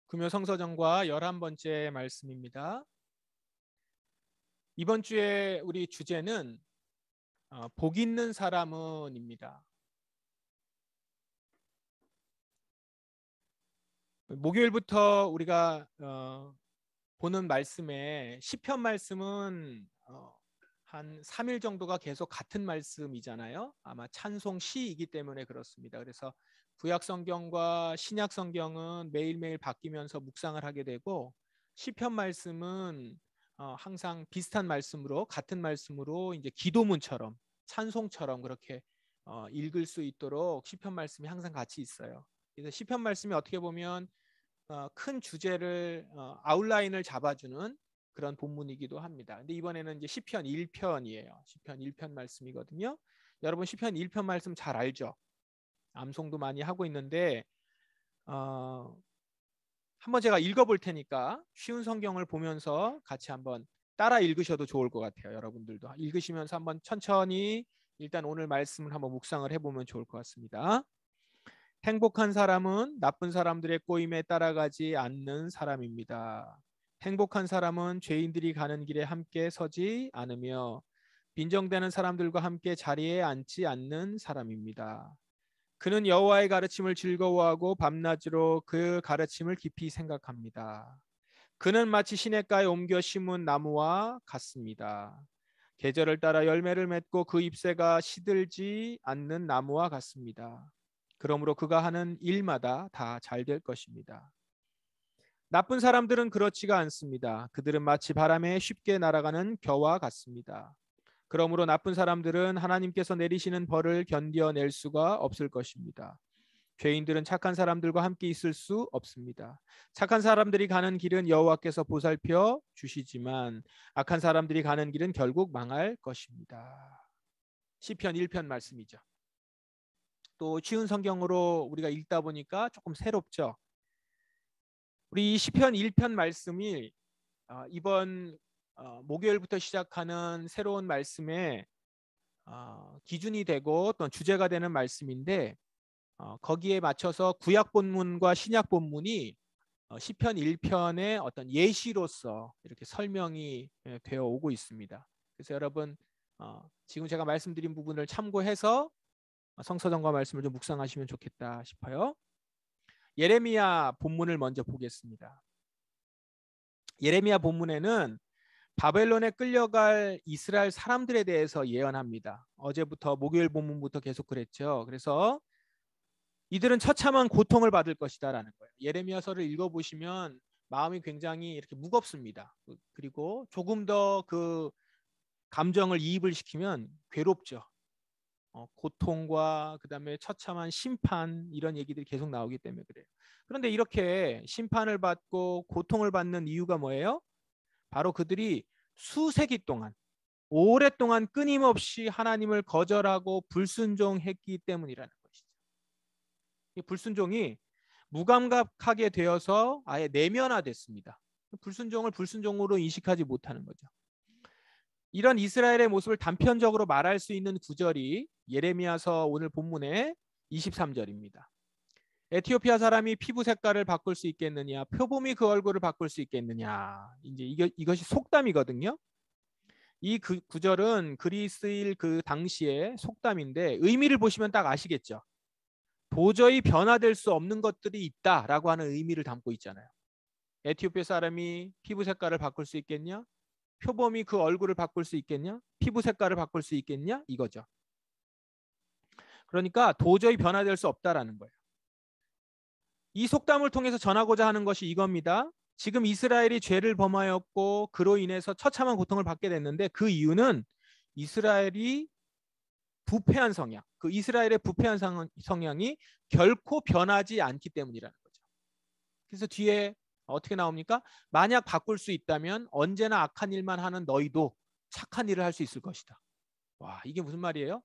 금요 성서정과 11번째 말씀입니다. 이번 주에 우리 주제는 복 있는 사람은입니다. 목요일부터 우리가 보는 말씀에 시편 말씀은 한 3일 정도가 계속 같은 말씀이잖아요. 아마 찬송 시이기 때문에 그렇습니다. 그래서 구약 성경과 신약 성경은 매일매일 바뀌면서 묵상을 하게 되고 시편 말씀은 항상 비슷한 말씀으로 같은 말씀으로 이제 기도문처럼 찬송처럼 그렇게 읽을 수 있도록 시편 말씀이 항상 같이 있어요. 그래서 시편 말씀이 어떻게 보면 큰 주제를 아웃라인을 잡아주는 그런 본문이기도 합니다. 근데 이번에는 이제 시편 1편이에요. 시편 1편 말씀이거든요. 여러분 시편 1편 말씀 잘 알죠? 암송도 많이 하고 있는데 한번 제가 읽어볼 테니까 쉬운 성경을 보면서 같이 한번 따라 읽으셔도 좋을 것 같아요. 여러분들도 읽으시면서 한번 천천히 일단 오늘 말씀을 한번 묵상을 해보면 좋을 것 같습니다. 행복한 사람은 나쁜 사람들의 꼬임에 따라가지 않는 사람입니다. 행복한 사람은 죄인들이 가는 길에 함께 서지 않으며 빈정대는 사람들과 함께 자리에 앉지 않는 사람입니다. 그는 여호와의 가르침을 즐거워하고 밤낮으로 그 가르침을 깊이 생각합니다. 그는 마치 시냇가에 옮겨 심은 나무와 같습니다. 계절을 따라 열매를 맺고 그 잎새가 시들지 않는 나무와 같습니다. 그러므로 그가 하는 일마다 다 잘 될 것입니다. 나쁜 사람들은 그렇지가 않습니다. 그들은 마치 바람에 쉽게 날아가는 겨와 같습니다. 그러므로 나쁜 사람들은 하나님께서 내리시는 벌을 견뎌낼 수가 없을 것입니다. 죄인들은 착한 사람들과 함께 있을 수 없습니다. 착한 사람들이 가는 길은 여호와께서 보살펴 주시지만 악한 사람들이 가는 길은 결국 망할 것입니다. 시편 1편 말씀이죠. 또 쉬운 성경으로 우리가 읽다 보니까 조금 새롭죠. 우리 이 시편 1편 말씀이 이번 목요일부터 시작하는 새로운 말씀의 기준이 되고 또 주제가 되는 말씀인데 거기에 맞춰서 구약 본문과 신약 본문이 시편 1편의 어떤 예시로서 이렇게 설명이 되어 오고 있습니다. 그래서 여러분 지금 제가 말씀드린 부분을 참고해서 성서정과 말씀을 좀 묵상하시면 좋겠다 싶어요. 예레미야 본문을 먼저 보겠습니다. 예레미야 본문에는 바벨론에 끌려갈 이스라엘 사람들에 대해서 예언합니다. 어제부터 목요일 본문부터 계속 그랬죠. 그래서 이들은 처참한 고통을 받을 것이다라는 거예요. 예레미야서를 읽어보시면 마음이 굉장히 이렇게 무겁습니다. 그리고 조금 더 그 감정을 이입을 시키면 괴롭죠. 고통과 그다음에 처참한 심판 이런 얘기들이 계속 나오기 때문에 그래요. 그런데 이렇게 심판을 받고 고통을 받는 이유가 뭐예요? 바로 그들이 수세기 동안 오랫동안 끊임없이 하나님을 거절하고 불순종했기 때문이라는 것이죠. 이 불순종이 무감각하게 되어서 아예 내면화됐습니다. 불순종을 불순종으로 인식하지 못하는 거죠. 이런 이스라엘의 모습을 단편적으로 말할 수 있는 구절이 예레미야서 오늘 본문의 23절입니다. 에티오피아 사람이 피부 색깔을 바꿀 수 있겠느냐? 표범이 그 얼굴을 바꿀 수 있겠느냐? 이제 이것이 속담이거든요. 이 구절은 그리스일 그 당시의 속담인데 의미를 보시면 딱 아시겠죠. 도저히 변화될 수 없는 것들이 있다라고 하는 의미를 담고 있잖아요. 에티오피아 사람이 피부 색깔을 바꿀 수 있겠냐? 표범이 그 얼굴을 바꿀 수 있겠냐? 피부 색깔을 바꿀 수 있겠냐? 이거죠. 그러니까 도저히 변화될 수 없다라는 거예요. 이 속담을 통해서 전하고자 하는 것이 이겁니다. 지금 이스라엘이 죄를 범하였고 그로 인해서 처참한 고통을 받게 됐는데 그 이유는 이스라엘이 부패한 성향, 그 이스라엘의 부패한 성향이 결코 변하지 않기 때문이라는 거죠. 그래서 뒤에 어떻게 나옵니까? 만약 바꿀 수 있다면 언제나 악한 일만 하는 너희도 착한 일을 할 수 있을 것이다. 와, 이게 무슨 말이에요?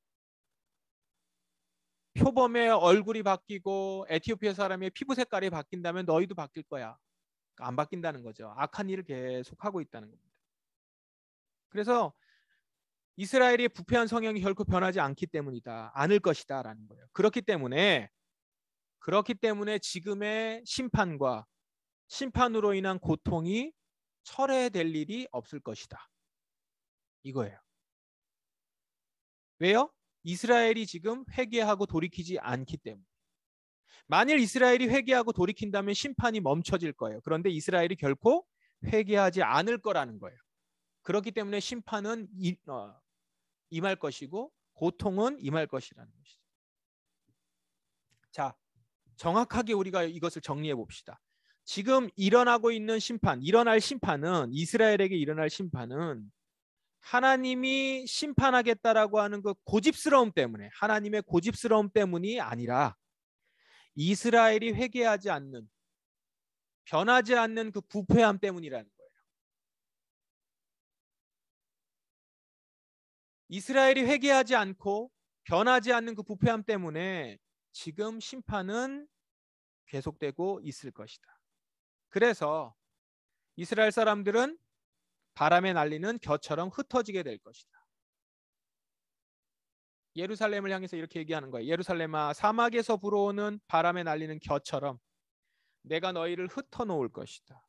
표범의 얼굴이 바뀌고 에티오피아 사람의 피부 색깔이 바뀐다면 너희도 바뀔 거야. 안 바뀐다는 거죠. 악한 일을 계속하고 있다는 겁니다. 그래서 이스라엘의 부패한 성향이 결코 변하지 않기 때문이다. 않을 것이다 라는 거예요. 그렇기 때문에 지금의 심판과 심판으로 인한 고통이 철회될 일이 없을 것이다. 이거예요. 왜요? 이스라엘이 지금 회개하고 돌이키지 않기 때문에. 만일 이스라엘이 회개하고 돌이킨다면 심판이 멈춰질 거예요. 그런데 이스라엘이 결코 회개하지 않을 거라는 거예요. 그렇기 때문에 심판은 임할 것이고 고통은 임할 것이라는 것이죠. 자, 정확하게 우리가 이것을 정리해 봅시다. 지금 일어나고 있는 심판, 일어날 심판은, 이스라엘에게 일어날 심판은 하나님이 심판하겠다라고 하는 그 고집스러움 때문에, 하나님의 고집스러움 때문이 아니라 이스라엘이 회개하지 않는, 변하지 않는 그 부패함 때문이라는 거예요. 이스라엘이 회개하지 않고 변하지 않는 그 부패함 때문에 지금 심판은 계속되고 있을 것이다. 그래서 이스라엘 사람들은 바람에 날리는 겨처럼 흩어지게 될 것이다. 예루살렘을 향해서 이렇게 얘기하는 거예요. 예루살렘아, 사막에서 불어오는 바람에 날리는 겨처럼 내가 너희를 흩어놓을 것이다.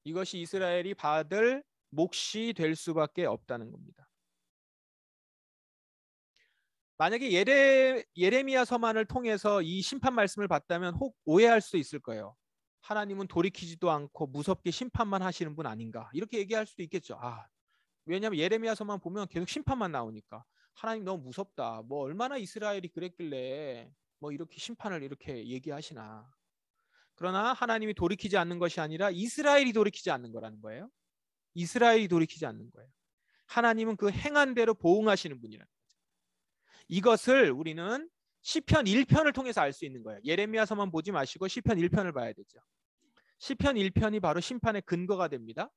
이것이 이스라엘이 받을 몫이 될 수밖에 없다는 겁니다. 만약에 예레미야 서만을 통해서 이 심판 말씀을 봤다면 혹 오해할 수도 있을 거예요. 하나님은 돌이키지도 않고 무섭게 심판만 하시는 분 아닌가, 이렇게 얘기할 수도 있겠죠. 왜냐하면 예레미야서만 보면 계속 심판만 나오니까 하나님 너무 무섭다, 뭐 얼마나 이스라엘이 그랬길래 뭐 이렇게 심판을 이렇게 얘기하시나. 그러나 하나님이 돌이키지 않는 것이 아니라 이스라엘이 돌이키지 않는 거라는 거예요. 이스라엘이 돌이키지 않는 거예요. 하나님은 그 행한 대로 보응하시는 분이라는 거죠. 이것을 우리는 시편 1편을 통해서 알 수 있는 거예요. 예레미야서만 보지 마시고 시편 1편을 봐야 되죠. 시편 1편이 바로 심판의 근거가 됩니다.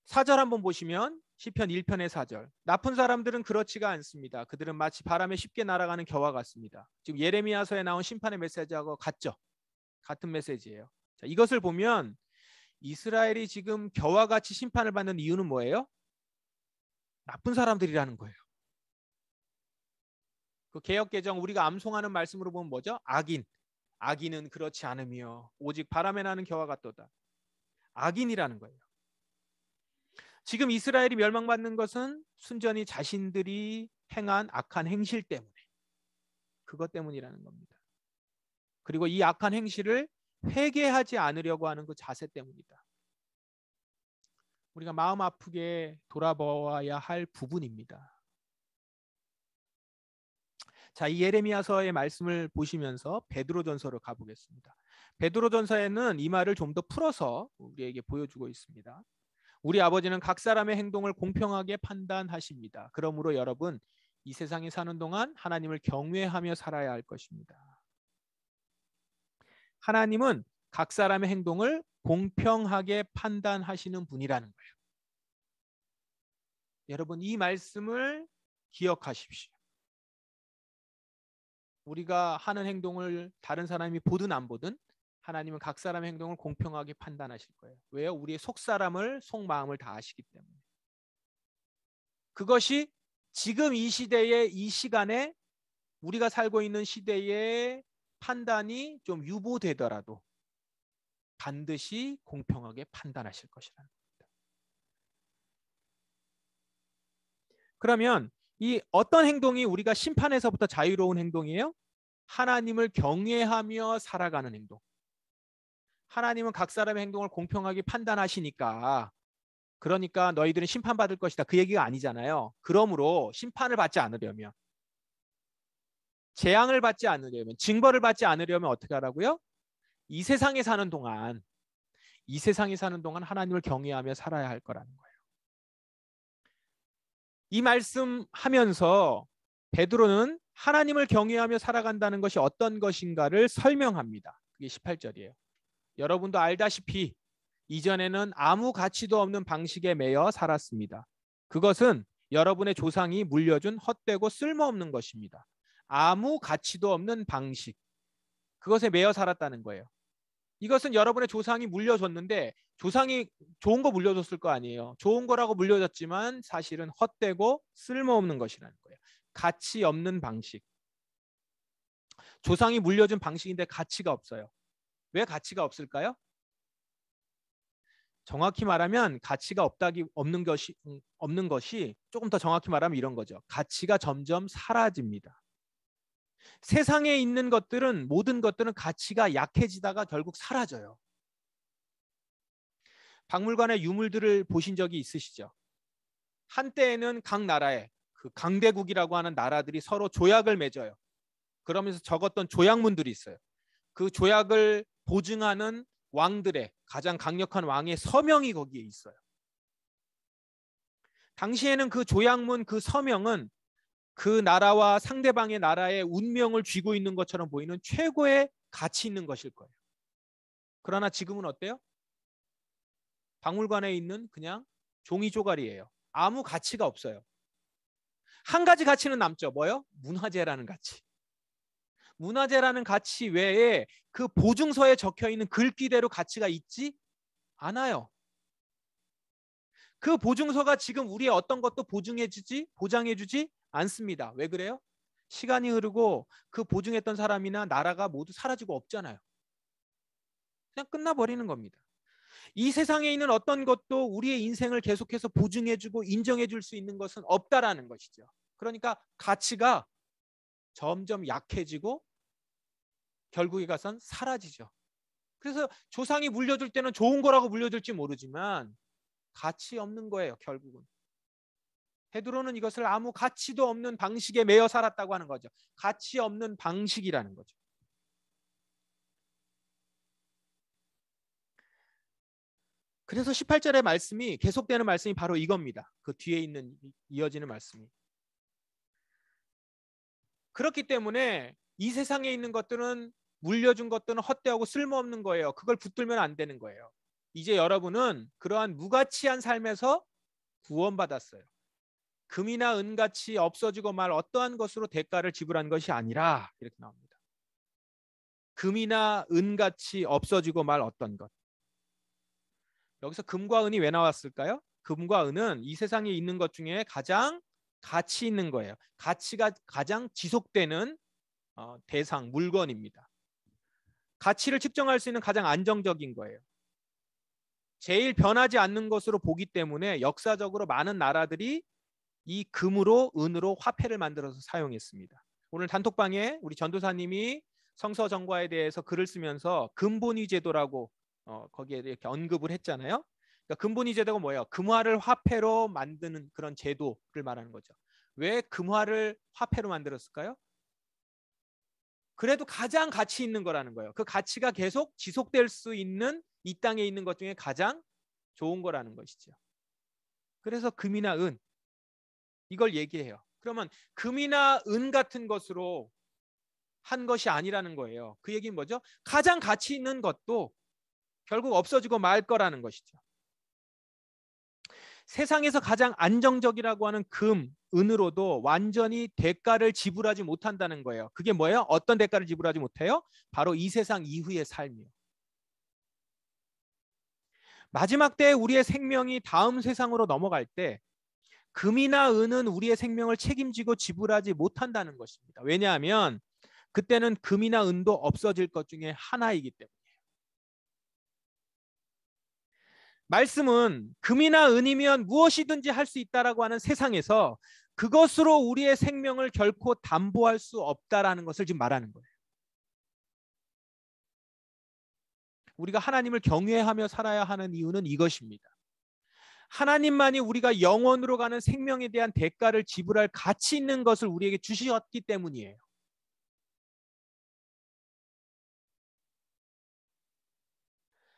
4절 한번 보시면 시편 1편의 4절. 나쁜 사람들은 그렇지가 않습니다. 그들은 마치 바람에 쉽게 날아가는 겨와 같습니다. 지금 예레미야서에 나온 심판의 메시지하고 같죠. 같은 메시지예요. 자, 이것을 보면 이스라엘이 지금 겨와 같이 심판을 받는 이유는 뭐예요? 나쁜 사람들이라는 거예요. 그 개역개정 우리가 암송하는 말씀으로 보면 뭐죠? 악인. 악인은 그렇지 않으며 오직 바람에 나는 겨와 같도다. 악인이라는 거예요. 지금 이스라엘이 멸망받는 것은 순전히 자신들이 행한 악한 행실 때문에, 그것 때문이라는 겁니다. 그리고 이 악한 행실을 회개하지 않으려고 하는 그 자세 때문이다. 우리가 마음 아프게 돌아보아야 할 부분입니다. 자, 이 예레미야서의 말씀을 보시면서 베드로전서로 가보겠습니다. 베드로전서에는 이 말을 좀 더 풀어서 우리에게 보여주고 있습니다. 우리 아버지는 각 사람의 행동을 공평하게 판단하십니다. 그러므로 여러분, 이 세상에 사는 동안 하나님을 경외하며 살아야 할 것입니다. 하나님은 각 사람의 행동을 공평하게 판단하시는 분이라는 거예요. 여러분, 이 말씀을 기억하십시오. 우리가 하는 행동을 다른 사람이 보든 안 보든 하나님은 각 사람의 행동을 공평하게 판단하실 거예요. 왜요? 우리의 속사람을, 속마음을 다 아시기 때문에. 그것이 지금 이 시대에, 이 시간에, 우리가 살고 있는 시대의 판단이 좀 유보되더라도 반드시 공평하게 판단하실 것이라는 겁니다. 그러면 이 어떤 행동이 우리가 심판에서부터 자유로운 행동이에요? 하나님을 경외하며 살아가는 행동. 하나님은 각 사람의 행동을 공평하게 판단하시니까, 그러니까 너희들은 심판받을 것이다, 그 얘기가 아니잖아요. 그러므로 심판을 받지 않으려면, 재앙을 받지 않으려면, 징벌을 받지 않으려면 어떻게 하라고요? 이 세상에 사는 동안, 이 세상에 사는 동안 하나님을 경외하며 살아야 할 거라는 거예요. 이 말씀하면서 베드로는 하나님을 경외하며 살아간다는 것이 어떤 것인가를 설명합니다. 그게 18절이에요. 여러분도 알다시피 이전에는 아무 가치도 없는 방식에 매여 살았습니다. 그것은 여러분의 조상이 물려준 헛되고 쓸모없는 것입니다. 아무 가치도 없는 방식, 그것에 매여 살았다는 거예요. 이것은 여러분의 조상이 물려줬는데, 조상이 좋은 거 물려줬을 거 아니에요. 좋은 거라고 물려줬지만 사실은 헛되고 쓸모없는 것이라는 거예요. 가치 없는 방식. 조상이 물려준 방식인데 가치가 없어요. 왜 가치가 없을까요? 정확히 말하면 가치가 없는 것이 조금 더 정확히 말하면 이런 거죠. 가치가 점점 사라집니다. 세상에 있는 것들은 모든 것들은 가치가 약해지다가 결국 사라져요. 박물관의 유물들을 보신 적이 있으시죠? 한때에는 각 나라에 그 강대국이라고 하는 나라들이 서로 조약을 맺어요. 그러면서 적었던 조약문들이 있어요. 그 조약을 보증하는 왕들의 가장 강력한 왕의 서명이 거기에 있어요. 당시에는 그 조약문, 그 서명은 그 나라와 상대방의 나라의 운명을 쥐고 있는 것처럼 보이는 최고의 가치 있는 것일 거예요. 그러나 지금은 어때요? 박물관에 있는 그냥 종이 조각이에요. 아무 가치가 없어요. 한 가지 가치는 남죠. 뭐요? 문화재라는 가치. 문화재라는 가치 외에 그 보증서에 적혀있는 글귀대로 가치가 있지 않아요. 그 보증서가 지금 우리의 어떤 것도 보장해주지 않습니다. 왜 그래요? 시간이 흐르고 그 보증했던 사람이나 나라가 모두 사라지고 없잖아요. 그냥 끝나버리는 겁니다. 이 세상에 있는 어떤 것도 우리의 인생을 계속해서 보증해주고 인정해줄 수 있는 것은 없다라는 것이죠. 그러니까 가치가 점점 약해지고 결국에 가선 사라지죠. 그래서 조상이 물려줄 때는 좋은 거라고 물려줄지 모르지만 가치 없는 거예요. 결국은. 베드로는 이것을 아무 가치도 없는 방식에 매여 살았다고 하는 거죠. 가치 없는 방식이라는 거죠. 그래서 18절의 말씀이 계속되는 말씀이 바로 이겁니다. 그 뒤에 있는 이어지는 말씀이. 그렇기 때문에 이 세상에 있는 것들은 물려준 것들은 헛되하고 쓸모없는 거예요. 그걸 붙들면 안 되는 거예요. 이제 여러분은 그러한 무가치한 삶에서 구원받았어요. 금이나 은같이 없어지고 말 어떠한 것으로 대가를 지불한 것이 아니라 이렇게 나옵니다. 금이나 은같이 없어지고 말 어떤 것. 여기서 금과 은이 왜 나왔을까요? 금과 은은 이 세상에 있는 것 중에 가장 가치 있는 거예요. 가치가 가장 지속되는 대상, 물건입니다. 가치를 측정할 수 있는 가장 안정적인 거예요. 제일 변하지 않는 것으로 보기 때문에 역사적으로 많은 나라들이 이 금으로 은으로 화폐를 만들어서 사용했습니다. 오늘 단톡방에 우리 전도사님이 성서정과에 대해서 글을 쓰면서 금본위 제도라고 거기에 이렇게 언급을 했잖아요. 그러니까 금본위 제도가 뭐예요? 금화를 화폐로 만드는 그런 제도를 말하는 거죠. 왜 금화를 화폐로 만들었을까요? 그래도 가장 가치 있는 거라는 거예요. 그 가치가 계속 지속될 수 있는 이 땅에 있는 것 중에 가장 좋은 거라는 것이죠. 그래서 금이나 은 이걸 얘기해요. 그러면 금이나 은 같은 것으로 한 것이 아니라는 거예요. 그 얘기는 뭐죠? 가장 가치 있는 것도 결국 없어지고 말 거라는 것이죠. 세상에서 가장 안정적이라고 하는 금, 은으로도 완전히 대가를 지불하지 못한다는 거예요. 그게 뭐예요? 어떤 대가를 지불하지 못해요? 바로 이 세상 이후의 삶이요. 마지막 때에 우리의 생명이 다음 세상으로 넘어갈 때 금이나 은은 우리의 생명을 책임지고 지불하지 못한다는 것입니다. 왜냐하면 그때는 금이나 은도 없어질 것 중에 하나이기 때문이에요. 말씀은 금이나 은이면 무엇이든지 할 수 있다라고 하는 세상에서 그것으로 우리의 생명을 결코 담보할 수 없다라는 것을 지금 말하는 거예요. 우리가 하나님을 경외하며 살아야 하는 이유는 이것입니다. 하나님만이 우리가 영원으로 가는 생명에 대한 대가를 지불할 가치 있는 것을 우리에게 주셨기 때문이에요.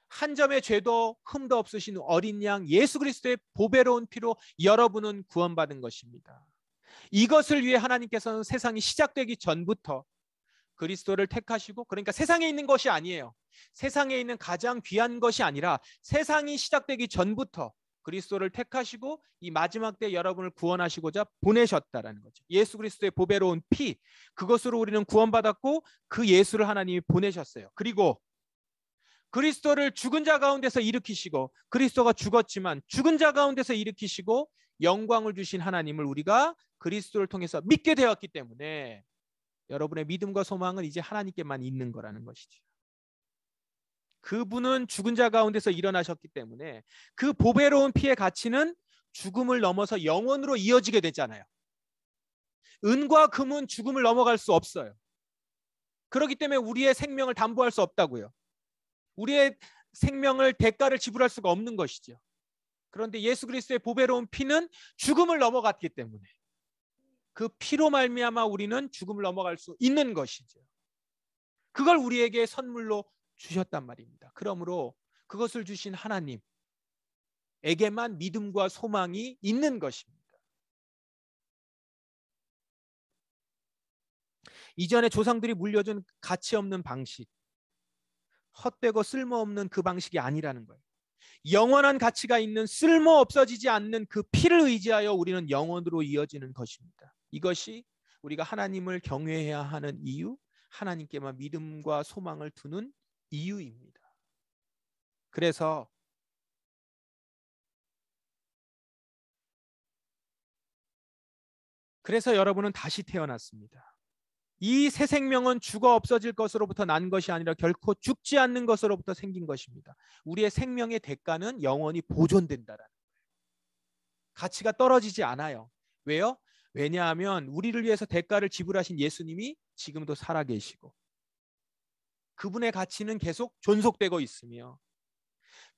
한 점의 죄도 흠도 없으신 어린 양 예수 그리스도의 보배로운 피로 여러분은 구원받은 것입니다. 이것을 위해 하나님께서는 세상이 시작되기 전부터 그리스도를 택하시고, 그러니까 세상에 있는 것이 아니에요. 세상에 있는 가장 귀한 것이 아니라 세상이 시작되기 전부터 그리스도를 택하시고 이 마지막 때 여러분을 구원하시고자 보내셨다라는 거죠. 예수 그리스도의 보배로운 피, 그것으로 우리는 구원받았고 그 예수를 하나님이 보내셨어요. 그리고 그리스도를 죽은 자 가운데서 일으키시고, 그리스도가 죽었지만 죽은 자 가운데서 일으키시고 영광을 주신 하나님을 우리가 그리스도를 통해서 믿게 되었기 때문에 여러분의 믿음과 소망은 이제 하나님께만 있는 거라는 것이죠. 그분은 죽은 자 가운데서 일어나셨기 때문에 그 보배로운 피의 가치는 죽음을 넘어서 영원으로 이어지게 되잖아요. 은과 금은 죽음을 넘어갈 수 없어요. 그렇기 때문에 우리의 생명을 담보할 수 없다고요. 우리의 생명을 대가를 지불할 수가 없는 것이죠. 그런데 예수 그리스도의 보배로운 피는 죽음을 넘어갔기 때문에 그 피로 말미암아 우리는 죽음을 넘어갈 수 있는 것이죠. 그걸 우리에게 선물로 주셨단 말입니다. 그러므로 그것을 주신 하나님에게만 믿음과 소망이 있는 것입니다. 이전에 조상들이 물려준 가치 없는 방식, 헛되고 쓸모없는 그 방식이 아니라는 거예요. 영원한 가치가 있는 쓸모 없어지지 않는 그 피를 의지하여 우리는 영원으로 이어지는 것입니다. 이것이 우리가 하나님을 경외해야 하는 이유, 하나님께만 믿음과 소망을 두는 이유입니다. 그래서 여러분은 다시 태어났습니다. 이 새 생명은 죽어 없어질 것으로부터 난 것이 아니라 결코 죽지 않는 것으로부터 생긴 것입니다. 우리의 생명의 대가는 영원히 보존된다라는 거예요. 가치가 떨어지지 않아요. 왜요? 왜냐하면 우리를 위해서 대가를 지불하신 예수님이 지금도 살아계시고 그분의 가치는 계속 존속되고 있으며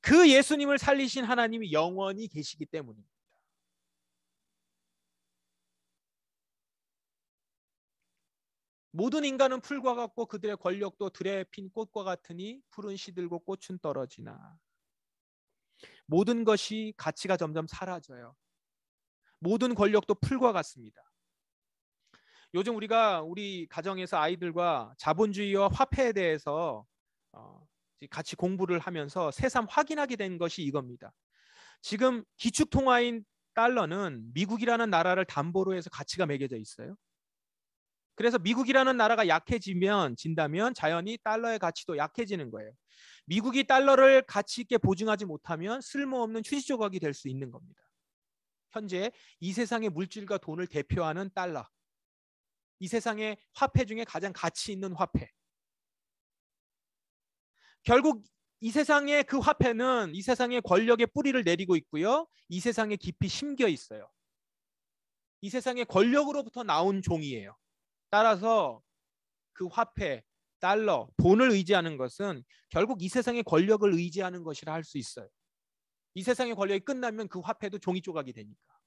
그 예수님을 살리신 하나님이 영원히 계시기 때문입니다. 모든 인간은 풀과 같고 그들의 권력도 들에 핀 꽃과 같으니 풀은 시들고 꽃은 떨어지나. 모든 것이 가치가 점점 사라져요. 모든 권력도 풀과 같습니다. 요즘 우리 가정에서 아이들과 자본주의와 화폐에 대해서 같이 공부를 하면서 새삼 확인하게 된 것이 이겁니다. 지금 기축통화인 달러는 미국이라는 나라를 담보로 해서 가치가 매겨져 있어요. 그래서 미국이라는 나라가 진다면 자연히 달러의 가치도 약해지는 거예요. 미국이 달러를 가치 있게 보증하지 못하면 쓸모없는 휴지 조각이 될 수 있는 겁니다. 현재 이 세상의 물질과 돈을 대표하는 달러, 이 세상의 화폐 중에 가장 가치 있는 화폐. 결국 이 세상의 그 화폐는 이 세상의 권력의 뿌리를 내리고 있고요. 이 세상에 깊이 심겨 있어요. 이 세상의 권력으로부터 나온 종이에요. 따라서 그 화폐, 달러, 돈을 의지하는 것은 결국 이 세상의 권력을 의지하는 것이라 할 수 있어요. 이 세상의 권력이 끝나면 그 화폐도 종이 조각이 되니까.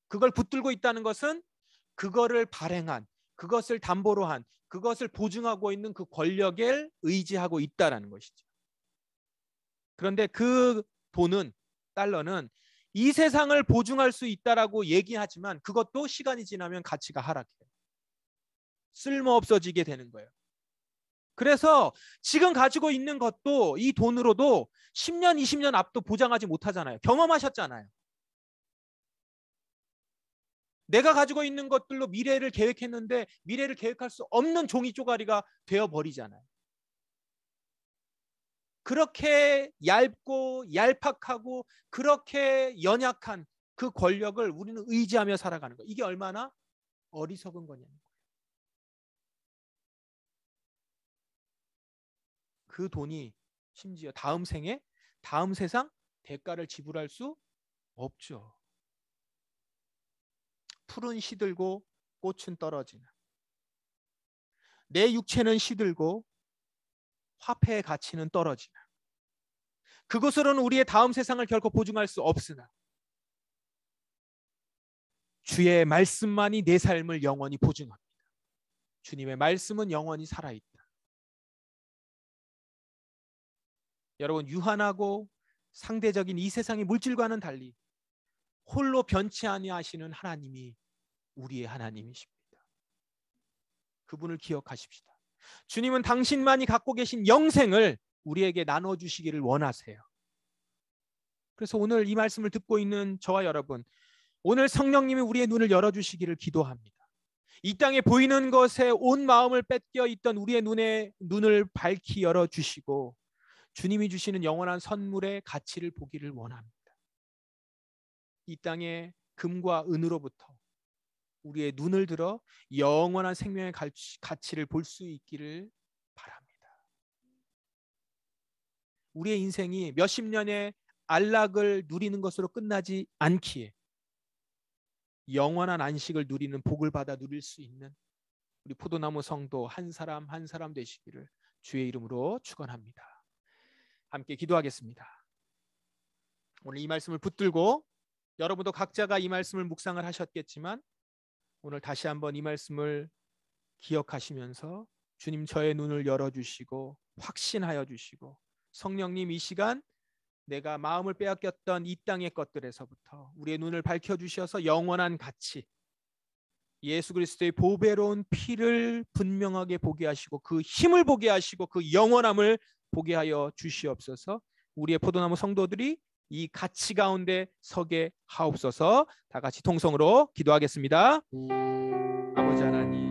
그걸 붙들고 있다는 것은 그거를 발행한, 그것을 담보로 한, 그것을 보증하고 있는 그 권력을 의지하고 있다는 것이죠. 그런데 그 돈은, 달러는 이 세상을 보증할 수 있다라고 얘기하지만 그것도 시간이 지나면 가치가 하락해요. 쓸모없어지게 되는 거예요. 그래서 지금 가지고 있는 것도 이 돈으로도 10년, 20년 앞도 보장하지 못하잖아요. 경험하셨잖아요. 내가 가지고 있는 것들로 미래를 계획했는데 미래를 계획할 수 없는 종이 쪼가리가 되어버리잖아요. 그렇게 얇고 얄팍하고 그렇게 연약한 그 권력을 우리는 의지하며 살아가는 거예요. 이게 얼마나 어리석은 거냐는 거예요. 그 돈이 심지어 다음 생에, 다음 세상 대가를 지불할 수 없죠. 풀은 시들고 꽃은 떨어지나. 내 육체는 시들고 화폐의 가치는 떨어지나. 그것으로는 우리의 다음 세상을 결코 보증할 수 없으나 주의 말씀만이 내 삶을 영원히 보증합니다. 주님의 말씀은 영원히 살아있다. 여러분, 유한하고 상대적인 이 세상의 물질과는 달리 홀로 변치 아니하시는 하나님이 우리의 하나님이십니다. 그분을 기억하십시다. 주님은 당신만이 갖고 계신 영생을 우리에게 나눠주시기를 원하세요. 그래서 오늘 이 말씀을 듣고 있는 저와 여러분, 오늘 성령님이 우리의 눈을 열어주시기를 기도합니다. 이 땅에 보이는 것에 온 마음을 뺏겨 있던 우리의 눈을 밝히 열어주시고 주님이 주시는 영원한 선물의 가치를 보기를 원합니다. 이 땅의 금과 은으로부터 우리의 눈을 들어 영원한 생명의 가치를 볼 수 있기를 바랍니다. 우리의 인생이 몇십 년의 안락을 누리는 것으로 끝나지 않기에 영원한 안식을 누리는 복을 받아 누릴 수 있는 우리 포도나무 성도 한 사람 한 사람 되시기를 주의 이름으로 축원합니다. 함께 기도하겠습니다. 오늘 이 말씀을 붙들고 여러분도 각자가 이 말씀을 묵상을 하셨겠지만 오늘 다시 한번 이 말씀을 기억하시면서 주님 저의 눈을 열어주시고 확신하여 주시고 성령님 이 시간 내가 마음을 빼앗겼던 이 땅의 것들에서부터 우리의 눈을 밝혀주셔서 영원한 가치 예수 그리스도의 보배로운 피를 분명하게 보게 하시고 그 힘을 보게 하시고 그 영원함을 보게 하여 주시옵소서. 우리의 포도나무 성도들이 이 가치 가운데 서게 하옵소서. 다 같이 통성으로 기도하겠습니다. 아버지 하나님